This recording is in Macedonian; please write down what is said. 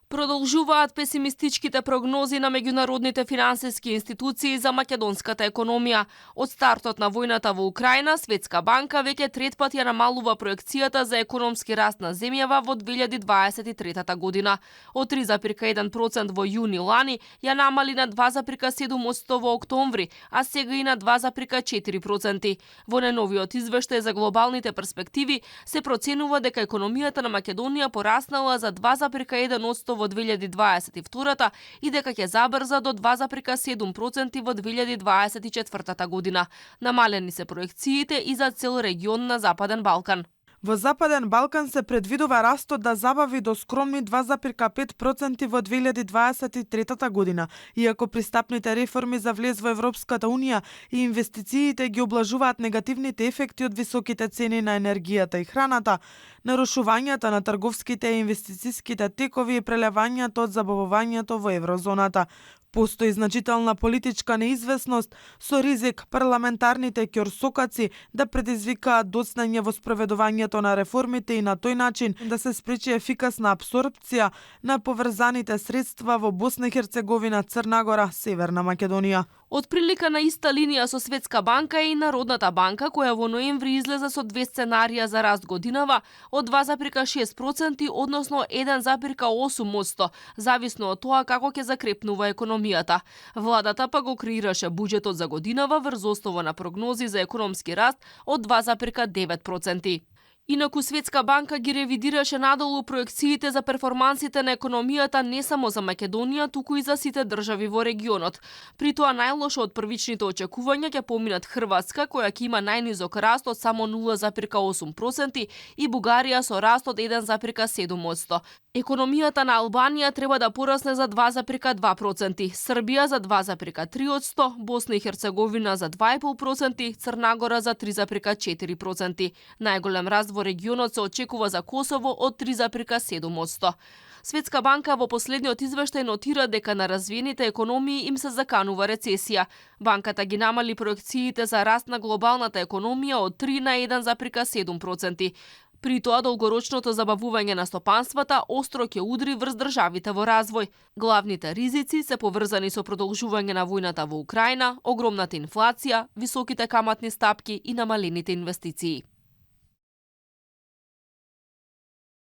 Продолжуваат песимистичките прогнози на меѓународните финансиски институции за македонската економија. Од стартот на војната во Украина, Светска банка веќе трет пат ја намалува проекцијата за економски раст на земјава во 2023 година. Од 3,1% во јуни лани ја намали на 2,7% во октомври, а сега и на 2,4%. Во најновиот извештај за глобалните перспективи се проценува дека економијата на Македонија пораснала за 2,1% во 2022 и дека ќе забрза до 2,7% во 2024 година. Намалени се проекциите и за цел регион на Западен Балкан. Во Западен Балкан се предвидува растот да забави до скромни 2,5% во 2023 година, иако пристапните реформи за влез во Европската Унија и инвестициите ги облажуваат негативните ефекти од високите цени на енергијата и храната, нарушувањата на трговските и инвестициските текови и прелевањето од забавувањето во еврозоната. Постои значителна политичка неизвестност со ризик парламентарните ќорсокаци да предизвикаат доцнање во спроведувањето на реформите и на тој начин да се спречи ефикасна апсорпција на поврзаните средства во Босна и Херцеговина, Црна Гора, Северна Македонија. Од прилика на иста линија со Светска банка е и Народната банка, која во ноември излезе со две сценарија за раст годинава од 2,6%, односно 1,8%, зависно од тоа како ќе закрепнува економијата. Владата па го креираше буџетот за годинава врз основа на прогнози за економски раст од 2,9%. Инаку Светска банка ги ревидираше надолу проекциите за перформансите на економијата не само за Македонија, туку и за сите држави во регионот. При тоа најлошо од првичните очекувања ќе поминат Хрватска, која ќе има најнизок раст од само 0,8% и Бугарија со раст од 1,7%. Економијата на Албанија треба да порасне за 2,2%, Србија за 2,3%, Босна и Херцеговина за 2,5%, Црна Гора за 3,4%. Најголем раст во регионот се очекува за Косово од 3,7%. Светска банка во последниот извештај нотира дека на развиените економии им се заканува рецесија. Банката ги намали проекциите за раст на глобалната економија од 3 на 1,7%. При тоа долгорочното забавување на стопанствата остро ќе удри врз државите во развој. Главните ризици се поврзани со продолжување на војната во Украина, огромната инфлација, високите каматни стапки и намалените инвестиции.